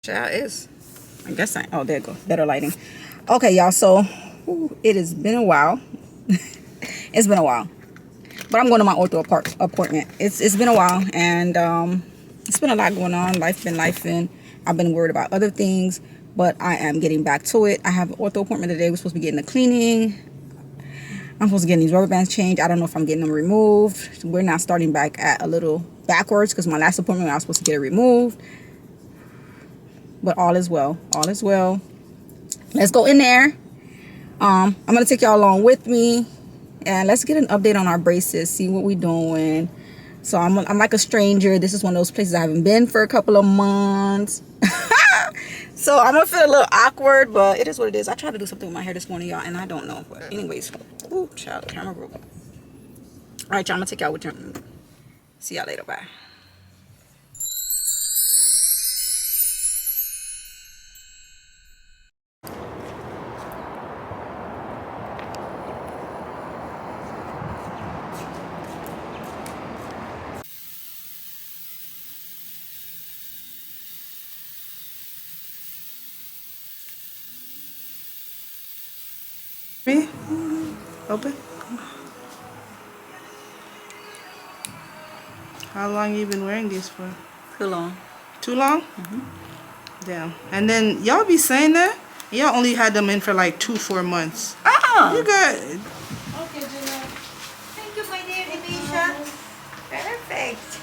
Child is. I guess oh, there you go. Better lighting. Okay, y'all. So it has been a while. It's been a while. But I'm going to my ortho appointment. It's been a while, and it's been a lot going on. Life been lifing. I've been worried about other things, but I am getting back to it. I have an ortho appointment today. We're supposed to be getting the cleaning. I'm supposed to get these rubber bands changed. I don't know if I'm getting them removed. We're now starting back at a little backwards because my last appointment I was supposed to get it removed. But all is well. All is well. Let's go in there. I'm gonna take y'all along with me, and let's get an update on our braces. See what we doing. So I'm like a stranger. This is one of those places I haven't been for a couple of months. So I'm gonna feel a little awkward, but it is what it is. I tried to do something with my hair this morning, y'all, and I don't know. But anyways, ooh, child, the camera broke. All right, y'all. I'm gonna take y'all with you. See y'all later. Bye. Me? Open? How long you been wearing these for? Too long. Too long? Damn. And then y'all be saying that? Y'all only had them in for like 2-4 months. You got... Okay, Jenna. Thank you, my dear Elisha. Perfect.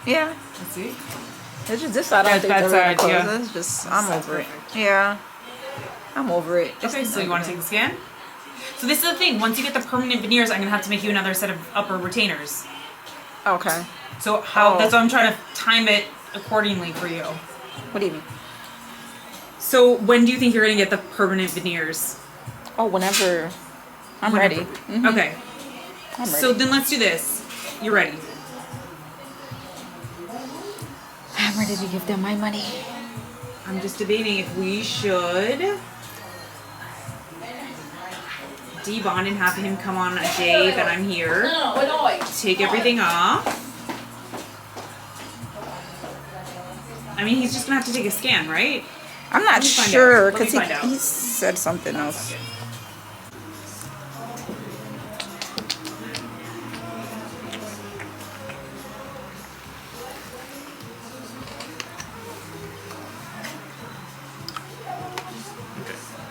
Yeah. Let's see. It's just this side. I don't think that they're really side, close. yeah. It's just I'm over it. Perfect. Yeah, I'm over it. Okay, so you want to take the scan? So this is the thing. Once you get the permanent veneers, I'm gonna have to make you another set of upper retainers. Okay. So how? Oh. That's why I'm trying to time it accordingly for you. What do you mean? So when do you think you're gonna get the permanent veneers? Oh, whenever. I'm Whenever. ready. Okay. I'm ready. So then let's do this. You're ready. I'm ready to give them my money. I'm just debating if we should debond and have him come on a day that I'm here. Take everything off. I mean, he's just gonna have to take a scan, right? I'm not Let me find sure out. Let me because find out. he said something else.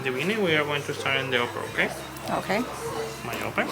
the beginning we are going to start in the upper, okay? Okay. My open.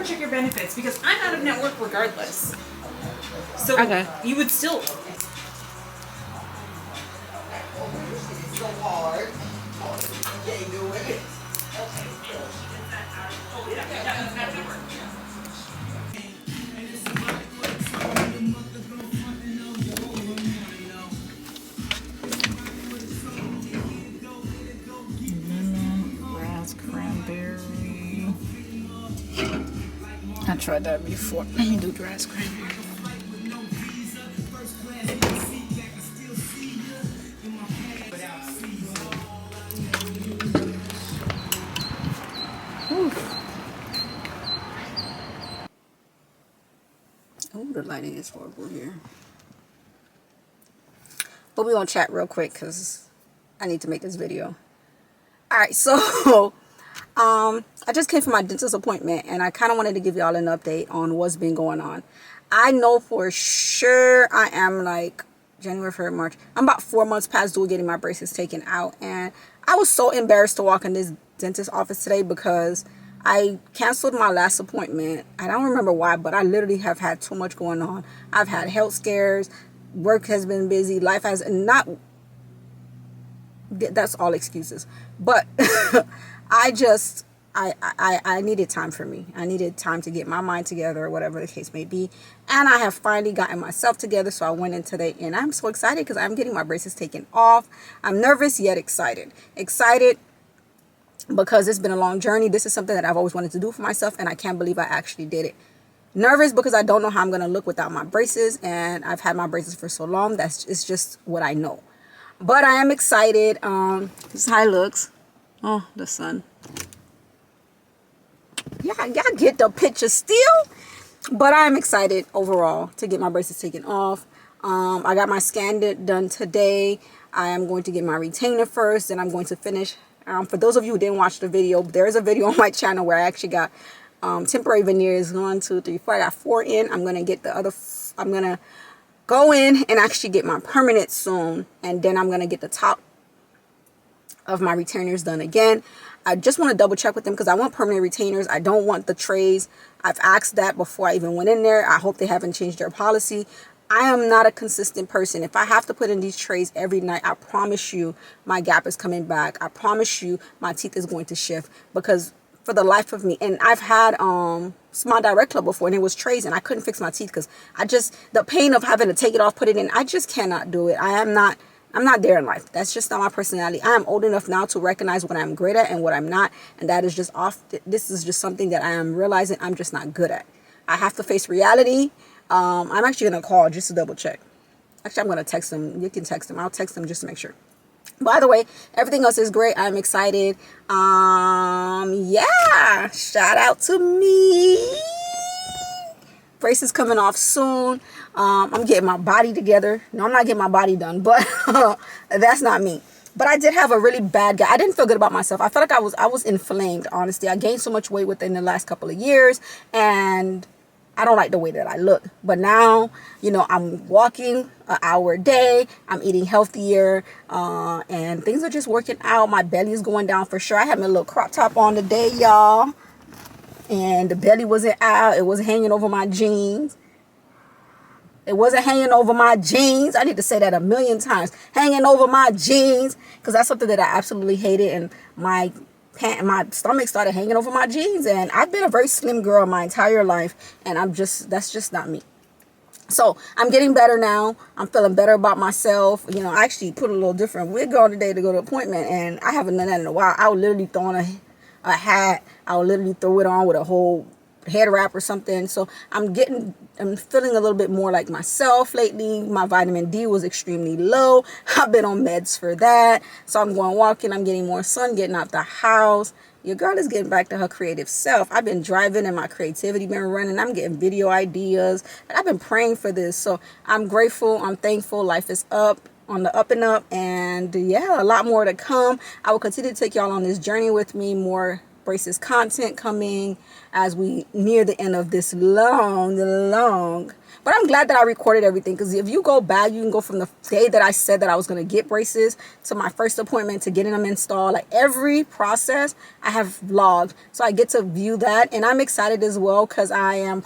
double check your benefits because I'm out of network regardless. So Okay. you would still. So hard. Can't do it. Cranberry. I tried that before. Let me do grass cranberry. Oh, the lighting is horrible here. But we're gonna chat real quick because I need to make this video. Alright, so I just came from my dentist appointment and I kind of wanted to give y'all an update on what's been going on. I know for sure I am like January, February, March. I'm about 4 months past due getting my braces taken out, and I was so embarrassed to walk in this dentist office today because I canceled my last appointment. I don't remember why, but I literally have had too much going on. I've had health scares, work has been busy, life has not. That's all excuses, but I needed time for me. I needed time to get my mind together, or whatever the case may be, and I have finally gotten myself together. So I went in today and I'm so excited because I'm getting my braces taken off. I'm nervous yet excited because it's been a long journey. This is something that I've always wanted to do for myself, and I can't believe I actually did it. Nervous because I don't know how I'm gonna look without my braces, and I've had my braces for so long. It's just what I know. But I am excited. This is how it looks. Oh, the sun. Y'all get the picture still. But I am excited overall to get my braces taken off. I got my scan done today. I am going to get my retainer first, and I'm going to finish. For those of you who didn't watch the video, there is a video on my channel where I actually got temporary veneers. 1, 2, 3, 4. I got 4 in. I'm gonna get the other. I'm gonna go in and actually get my permanent soon, and then I'm gonna get the top of my retainers done again. I just want to double check with them because I want permanent retainers. I don't want the trays. I've asked that before I even went in there. I hope they haven't changed their policy. I am not a consistent person. If I have to put in these trays every night, I promise you my gap is coming back. I promise you my teeth is going to shift, because for the life of me, and I've had Small Direct Club before, and it was trays, and I couldn't fix my teeth because the pain of having to take it off, put it in, I just cannot do it. I'm not there in life. That's just not my personality. I am old enough now to recognize what I'm great at and what I'm not, and that is just off. This is just something that I am realizing I'm just not good at. I have to face reality. I'm actually gonna call just to double check. Actually, I'm gonna text them. You can text them. I'll text them just to make sure. By the way, everything else is great. I'm excited. Yeah, shout out to me. Braces coming off soon. I'm getting my body together. No, I'm not getting my body done, but that's not me. But I did have a really bad gut. I didn't feel good about myself. I felt like I was inflamed, honestly. I gained so much weight within the last couple of years, and I don't like the way that I look. But now, I'm walking an hour a day. I'm eating healthier, and things are just working out. My belly is going down for sure. I had my little crop top on today, y'all, and the belly wasn't out. It wasn't hanging over my jeans. It wasn't hanging over my jeans. I need to say that a million times. Hanging over my jeans, because that's something that I absolutely hated, and my stomach started hanging over my jeans, and I've been a very slim girl my entire life, and that's just not me. So I'm getting better now. I'm feeling better about myself. I actually put a little different wig on today to go to the appointment, and I haven't done that in a while. I would literally throw on a hat. I would literally throw it on with a whole head wrap or something. So I'm feeling a little bit more like myself lately. My vitamin D was extremely low. I've been on meds for that. So I'm going walking. I'm getting more sun, getting out the house. Your girl is getting back to her creative self. I've been driving and my creativity been running. I'm getting video ideas. And I've been praying for this. So I'm grateful. I'm thankful. Life is up, on the up and up. And yeah, a lot more to come. I will continue to take y'all on this journey with me. More braces content coming as we near the end of this long. But I'm glad that I recorded everything, because if you go back, you can go from the day that I said that I was going to get braces to my first appointment to getting them installed. Like every process I have vlogged, so I get to view that. And I'm excited as well, because I'm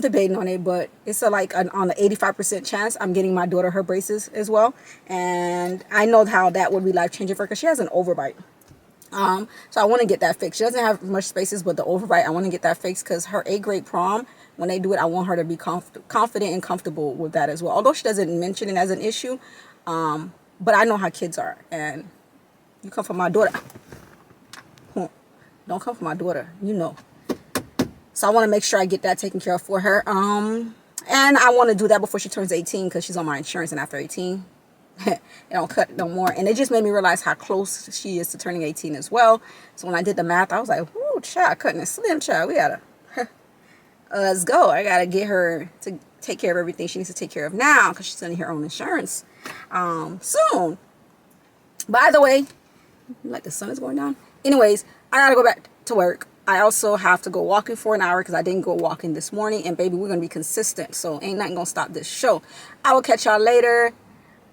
debating on it, but it's on the 85% chance I'm getting my daughter her braces as well. And I know how that would be life-changing for her, because she has an overbite. So I want to get that fixed. She doesn't have much spaces, but the overbite, I want to get that fixed, because her 8th grade prom, when they do it, I want her to be confident and comfortable with that as well. Although she doesn't mention it as an issue, but I know how kids are. And you come from my daughter. Don't come from my daughter, you know. So I want to make sure I get that taken care of for her. And I want to do that before she turns 18, because she's on my insurance, and after 18, it don't cut no more. And it just made me realize how close she is to turning 18 as well. So when I did the math, I was like, "Ooh, child, cutting a slim child. We gotta let's go. I gotta get her to take care of everything she needs to take care of now, because she's gonna her own insurance soon." By the way, like the sun is going down. Anyways, I gotta go back to work. I also have to go walking for an hour, because I didn't go walking this morning. And baby, we're gonna be consistent, so ain't nothing gonna stop this show. I will catch y'all later.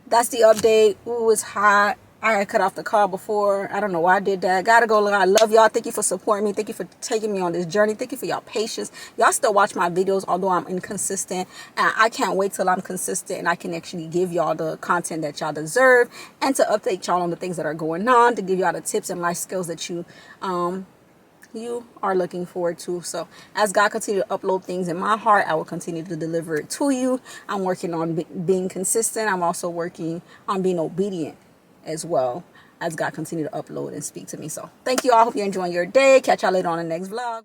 That's the update. Ooh, it's hot. I had cut off the car before. I don't know why I did that. Gotta go. I love y'all. Thank you for supporting me. Thank you for taking me on this journey. Thank you for y'all patience. Y'all still watch my videos, although I'm inconsistent. And I can't wait till I'm consistent and I can actually give y'all the content that y'all deserve, and to update y'all on the things that are going on, to give y'all the tips and life skills that you are looking forward to. So as God continue to upload things in my heart, I will continue to deliver it to you. I'm working on being consistent. I'm also working on being obedient as well, as God continue to upload and speak to me. So thank you all. Hope you're enjoying your day. Catch y'all later on the next vlog.